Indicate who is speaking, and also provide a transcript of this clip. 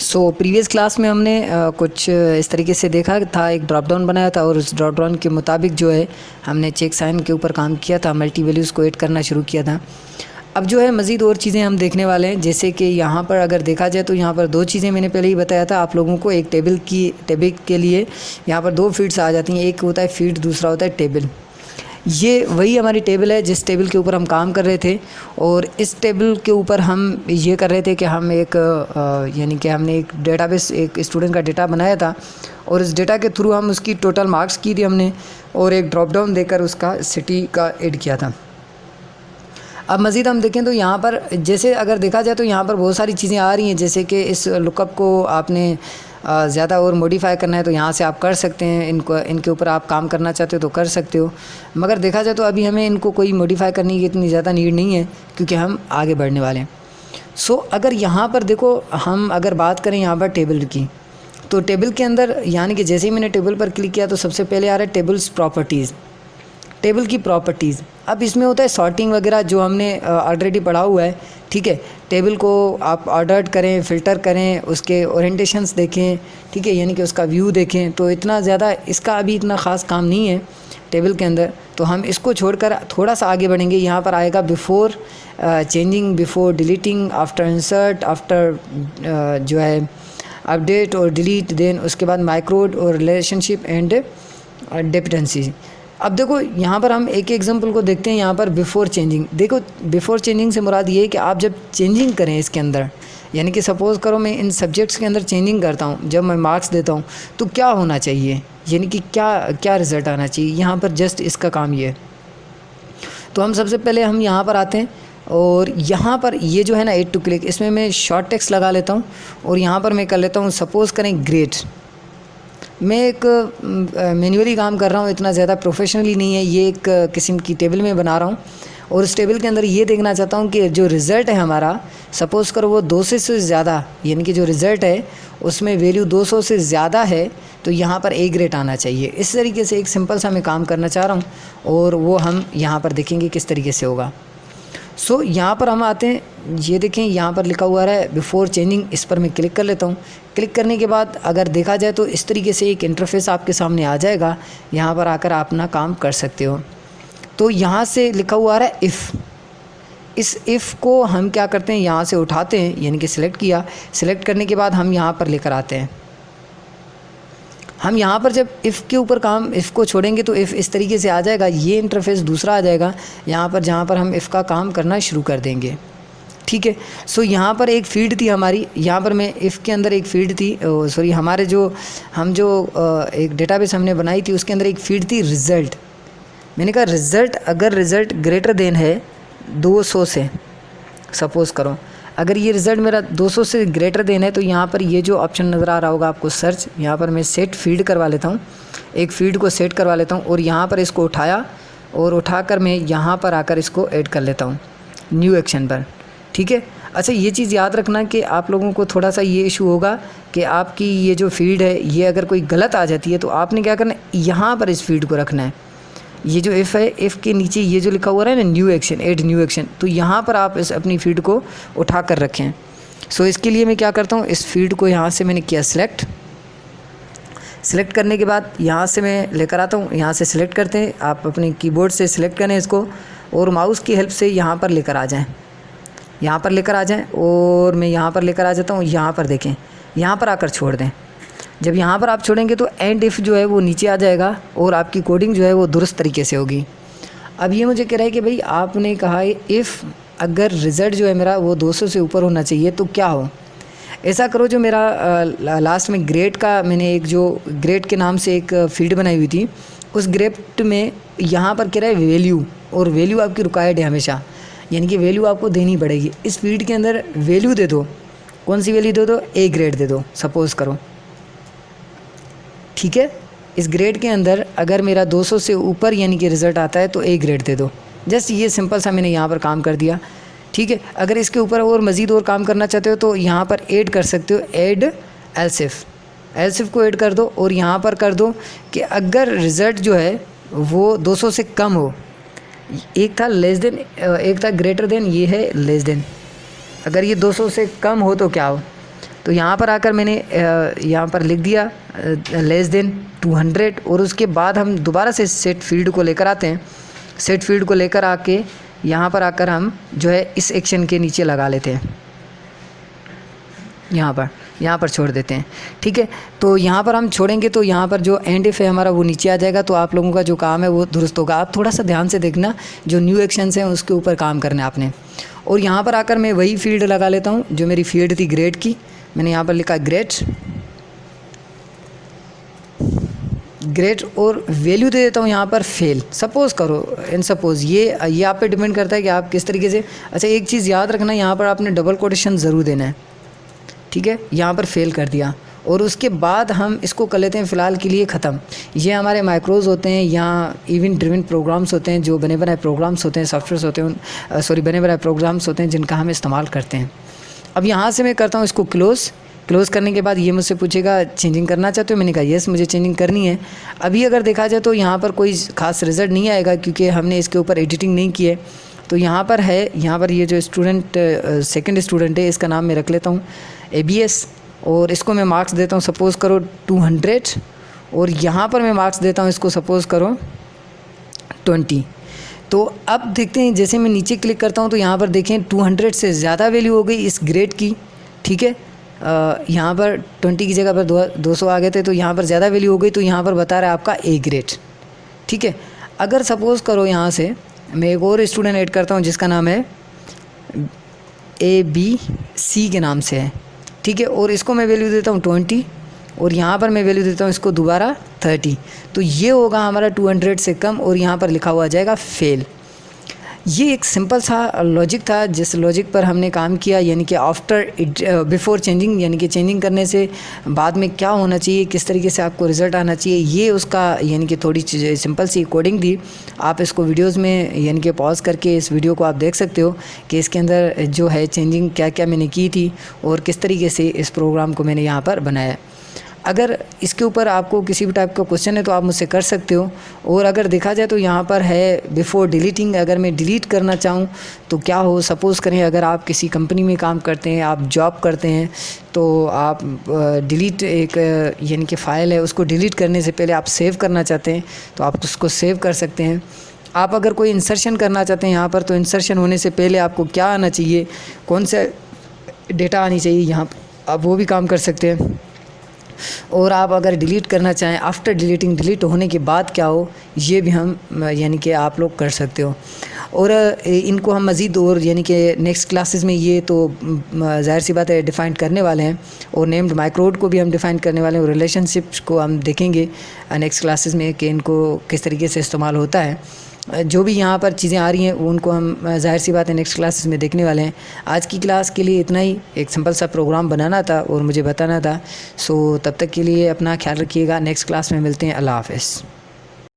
Speaker 1: Previous class में हमने कुछ इस तरीके से देखा था, एक ड्रॉप डाउन बनाया था और उस ड्रॉप डाउन के मुताबिक जो है हमने चेक साइन के ऊपर काम किया था, मल्टी वैल्यूज़ को ऐड करना शुरू किया था। अब जो है मज़ीद और चीज़ें हम देखने वाले हैं, जैसे कि यहाँ पर अगर देखा जाए तो यहाँ पर दो चीज़ें मैंने पहले ही बताया था आप लोगों को। एक टेबल के लिए यहाँ पर दो फील्ड्स आ जाती हैं, एक होता है फील्ड, दूसरा होता है टेबल। ये वही हमारी टेबल है जिस टेबल के ऊपर हम काम कर रहे थे, और इस टेबल के ऊपर हम ये कर रहे थे कि हम एक यानी कि हमने एक डेटाबेस, एक स्टूडेंट का डेटा बनाया था और इस डेटा के थ्रू हम उसकी टोटल मार्क्स की थी हमने, और एक ड्रॉप डाउन देकर उसका सिटी का ऐड किया था। अब मज़ीद हम देखें तो यहाँ पर जैसे अगर देखा जाए तो यहाँ पर बहुत सारी चीज़ें आ रही हैं, जैसे कि इस लुकअप को आपने ज़्यादा और मॉडिफाई करना है तो यहाँ से आप कर सकते हैं, इनके ऊपर आप काम करना चाहते हो तो कर सकते हो। मगर देखा जाए तो अभी हमें इनको कोई मॉडिफाई करने की इतनी ज़्यादा नीड नहीं है क्योंकि हम आगे बढ़ने वाले हैं। अगर यहाँ पर देखो, हम अगर बात करें यहाँ पर टेबल की, तो टेबल के अंदर यानी कि जैसे ही मैंने टेबल पर क्लिक किया तो सबसे पहले आ रहा है टेबल्स प्रॉपर्टीज़, टेबल की प्रॉपर्टीज़। अब इसमें होता है सॉर्टिंग वगैरह जो हमने ऑलरेडी पढ़ा हुआ है, ठीक है। टेबल को आप ऑर्डर्ड करें, फ़िल्टर करें, उसके ओरिएंटेशंस देखें, ठीक है, यानी कि उसका व्यू देखें। तो इतना ज़्यादा इसका अभी इतना ख़ास काम नहीं है टेबल के अंदर, तो हम इसको छोड़कर थोड़ा सा आगे बढ़ेंगे। यहाँ पर आएगा before changing, before deleting, after insert, after जो है अपडेट और डिलीट, देन उसके बाद माइक्रोड और रिलेशनशिप एंड डिपेंडेंसी। अब देखो यहाँ पर हम एक एग्जांपल को देखते हैं। यहाँ पर बिफ़ोर चेंजिंग, देखो बिफ़ोर चेंजिंग से मुराद ये है कि आप जब चेंजिंग करें इसके अंदर, यानी कि सपोज़ करो मैं इन सब्जेक्ट्स के अंदर चेंजिंग करता हूँ, जब मैं मार्क्स देता हूँ तो क्या होना चाहिए, यानी कि क्या रिज़ल्ट आना चाहिए। यहाँ पर जस्ट इसका काम ये है। तो हम सबसे पहले हम यहाँ पर आते हैं और यहाँ पर ये जो है ना ऐड टू क्लिक, इसमें मैं शॉर्ट टेक्स्ट लगा लेता हूँ और यहाँ पर मैं कर लेता हूँ सपोज़ करें ग्रेड। मैं एक मैन्युअली काम कर रहा हूँ, इतना ज़्यादा प्रोफेशनली नहीं है, ये एक किस्म की टेबल में बना रहा हूँ और उस टेबल के अंदर ये देखना चाहता हूँ कि जो रिज़ल्ट है हमारा, सपोज़ करो वो 200 से ज़्यादा, यानी कि जो रिज़ल्ट है उसमें वैल्यू 200 से ज़्यादा है तो यहाँ पर ए ग्रेड आना चाहिए। इस तरीके से एक सिंपल सा मैं काम करना चाह रहा हूँ और वो हम यहाँ पर देखेंगे किस तरीके से होगा। यहाँ पर हम आते हैं, ये देखें यहाँ पर लिखा हुआ है बिफ़ोर चेंजिंग, इस पर मैं क्लिक कर लेता हूँ। क्लिक करने के बाद अगर देखा जाए तो इस तरीके से एक इंटरफेस आपके सामने आ जाएगा। यहाँ पर आकर आप अपना काम कर सकते हो। तो यहाँ से लिखा हुआ है इफ़, इस इफ़ को हम क्या करते हैं, यहाँ से उठाते हैं, यानी कि सिलेक्ट किया। सिलेक्ट करने के बाद हम यहाँ पर लेकर आते हैं। हम यहाँ पर जब इफ़ के ऊपर काम, इफ़ को छोड़ेंगे तो इफ़ इस तरीके से आ जाएगा, ये इंटरफेस दूसरा आ जाएगा यहाँ पर, जहाँ पर हम इफ़ का काम करना शुरू कर देंगे, ठीक है। यहाँ पर एक फील्ड थी हमारी, यहाँ पर मैं इफ़ के अंदर एक फील्ड थी, सॉरी हमारे जो एक डेटाबेस हमने बनाई थी उसके अंदर एक फील्ड थी रिज़ल्ट। मैंने कहा रिज़ल्ट, अगर रिज़ल्ट ग्रेटर देन है 200 से, सपोज़ करो अगर ये रिज़ल्ट मेरा 200 से ग्रेटर देन है तो यहाँ पर ये जो ऑप्शन नज़र आ रहा होगा आपको सर्च, यहाँ पर मैं सेट फील्ड करवा लेता हूँ, एक फील्ड को सेट करवा लेता हूँ और यहाँ पर इसको उठाया और उठाकर मैं यहाँ पर आकर इसको ऐड कर लेता हूँ न्यू एक्शन पर, ठीक है। अच्छा, ये चीज़ याद रखना कि आप लोगों को थोड़ा सा ये इशू होगा कि आपकी ये जो फील्ड है ये अगर कोई गलत आ जाती है तो आपने क्या करना है, यहाँ पर इस फील्ड को रखना है। ये जो इफ़ है, इफ़ के नीचे ये जो लिखा हुआ है ना new action, add new action, तो यहाँ पर आप इस अपनी फील्ड को उठा कर रखें। इसके लिए मैं क्या करता हूँ, इस फील्ड को यहाँ से मैंने किया सिलेक्ट। सिलेक्ट करने के बाद यहाँ से मैं लेकर आता हूँ, यहाँ से सिलेक्ट करते हैं, आप अपने कीबोर्ड से सिलेक्ट करें इसको और माउस की हेल्प से यहाँ पर लेकर आ जाएँ, यहाँ पर लेकर आ जाएँ और मैं यहाँ पर लेकर आ जाता हूँ। यहाँ पर देखें, यहाँ पर आकर छोड़ दें। जब यहाँ पर आप छोड़ेंगे तो एंड इफ़ जो है वो नीचे आ जाएगा और आपकी कोडिंग जो है वो दुरुस्त तरीके से होगी। अब ये मुझे कह रहा है कि भाई आपने कहा इफ़ अगर रिज़ल्ट जो है मेरा वो 200 से ऊपर होना चाहिए तो क्या हो। ऐसा करो, जो मेरा लास्ट में ग्रेड का, मैंने एक जो ग्रेड के नाम से एक फील्ड बनाई हुई थी, उस ग्रेड में यहाँ पर कह रहा है वैल्यू, और वैल्यू आपकी रिक्वायर्ड है हमेशा, यानी कि वैल्यू आपको देनी पड़ेगी। इस फील्ड के अंदर वैल्यू दे दो, कौन सी वैल्यू दे दो, ए ग्रेड दे दो सपोज़ करो, ठीक है। इस ग्रेड के अंदर अगर मेरा 200 से ऊपर यानी कि रिज़ल्ट आता है तो ए ग्रेड दे दो। जस्ट ये सिंपल सा मैंने यहाँ पर काम कर दिया, ठीक है। अगर इसके ऊपर और मज़ीद और काम करना चाहते हो तो यहाँ पर ऐड कर सकते हो, ऐड एल्सिफ को ऐड कर दो और यहाँ पर कर दो कि अगर रिज़ल्ट जो है वो 200 से कम हो, एक था लेस देन, एक था ग्रेटर देन, ये है लेस देन। अगर ये 200 से कम हो तो क्या हो, तो यहाँ पर आकर मैंने यहाँ पर लिख दिया लेस देन 200 और उसके बाद हम दोबारा से सेट फील्ड को लेकर आते हैं। सेट फील्ड को लेकर आके यहाँ पर आकर हम जो है इस एक्शन के नीचे लगा लेते हैं, यहाँ पर छोड़ देते हैं। ठीक है, तो यहाँ पर हम छोड़ेंगे तो यहाँ पर जो एंड इफ है हमारा वो नीचे आ जाएगा, तो आप लोगों का जो काम है वो दुरुस्त होगा। आप थोड़ा सा ध्यान से देखना, जो न्यू एक्शंस हैं उसके ऊपर काम करना है आपने। और यहाँ पर आकर मैं वही फील्ड लगा लेता हूँ जो मेरी फील्ड थी ग्रेड की। मैंने यहाँ पर लिखा ग्रेड और वैल्यू दे देता हूँ यहाँ पर फेल। सपोज़ करो इन सपोज़ ये आप पे डिपेंड करता है कि आप किस तरीके से। अच्छा, एक चीज़ याद रखना, यहाँ पर आपने डबल कोटेशन ज़रूर देना है। ठीक है, यहाँ पर फेल कर दिया और उसके बाद हम इसको कर लेते हैं फ़िलहाल के लिए ख़त्म। ये हमारे माइक्रोज़ होते हैं या इवेंट ड्रिवन प्रोग्राम्स होते हैं, जो बने बनाए प्रोग्राम्स होते हैं, सॉफ्टवेयर्स होते हैं, बने बनाए प्रोग्राम्स होते हैं जिनका हम इस्तेमाल करते हैं। अब यहाँ से मैं करता हूँ इसको क्लोज़ करने के बाद ये मुझसे पूछेगा चेंजिंग करना चाहते हो। मैंने कहा येस, मुझे चेंजिंग करनी है। अभी अगर देखा जाए तो यहाँ पर कोई ख़ास रिज़ल्ट नहीं आएगा क्योंकि हमने इसके ऊपर एडिटिंग नहीं की है। तो यहाँ पर है, यहाँ पर ये जो स्टूडेंट सेकंड स्टूडेंट है इसका नाम मैं रख लेता हूँ ABS और इसको मैं मार्क्स देता हूँ सपोज़ करो 200 और यहाँ पर मैं मार्क्स देता हूँ इसको सपोज़ करो 20। तो अब देखते हैं, जैसे मैं नीचे क्लिक करता हूँ तो यहाँ पर देखें 200 से ज़्यादा वैल्यू हो गई इस ग्रेड की। ठीक है, यहाँ पर 20 की जगह पर 200 आ गए थे, तो यहाँ पर ज़्यादा वैल्यू हो गई, तो यहाँ पर बता रहा है आपका A ग्रेड। ठीक है, अगर सपोज़ करो यहाँ से मैं एक और स्टूडेंट ऐड करता हूँ जिसका नाम है ABC के नाम से है। ठीक है, और इसको मैं वैल्यू देता हूँ 20 और यहाँ पर मैं वैल्यू देता हूँ इसको दोबारा 30। तो ये होगा हमारा 200 से कम और यहाँ पर लिखा हुआ जाएगा फेल। ये एक सिंपल सा लॉजिक था जिस लॉजिक पर हमने काम किया, यानी कि बिफोर चेंजिंग, यानी कि चेंजिंग करने से बाद में क्या होना चाहिए, किस तरीके से आपको रिज़ल्ट आना चाहिए, ये उसका यानी कि थोड़ी सिंपल सी कोडिंग थी। आप इसको वीडियोस में यानी कि पॉज करके इस वीडियो को आप देख सकते हो कि इसके अंदर जो है चेंजिंग क्या क्या मैंने की थी और किस तरीके से इस प्रोग्राम को मैंने यहाँ पर बनाया। अगर इसके ऊपर आपको किसी भी टाइप का क्वेश्चन है तो आप मुझसे कर सकते हो। और अगर देखा जाए तो यहाँ पर है बिफ़ोर डिलीटिंग, अगर मैं डिलीट करना चाहूँ तो क्या हो। सपोज़ करें अगर आप किसी कंपनी में काम करते हैं, आप जॉब करते हैं, तो आप डिलीट एक यानी कि फ़ाइल है उसको डिलीट करने से पहले आप सेव करना चाहते हैं तो आप उसको सेव कर सकते हैं। आप अगर कोई इंसर्शन करना चाहते हैं यहाँ पर, तो इंसर्शन होने से पहले आपको क्या आना चाहिए, कौन सा डेटा आनी चाहिए, यहाँ आप वो भी काम कर सकते हैं। और आप अगर डिलीट करना चाहें आफ्टर डिलीटिंग, डिलीट होने के बाद क्या हो, ये भी हम यानी कि आप लोग कर सकते हो। और इनको हम मज़ीद और यानी कि नेक्स्ट क्लासेस में ये तो ज़ाहिर सी बात है डिफ़ाइन करने वाले हैं और नेम्ड माइक्रोड को भी हम डिफ़ाइन करने वाले हैं और रिलेशनशिप्स को हम देखेंगे नेक्स्ट क्लासेस में कि इनको किस तरीके से इस्तेमाल होता है। जो भी यहाँ पर चीज़ें आ रही हैं उनको हम ज़ाहिर सी बात है नेक्स्ट क्लासेस में देखने वाले हैं। आज की क्लास के लिए इतना ही, एक सिंपल सा प्रोग्राम बनाना था और मुझे बताना था। सो तब तक के लिए अपना ख्याल रखिएगा, नेक्स्ट क्लास में मिलते हैं। अल्लाह हाफ़िज़।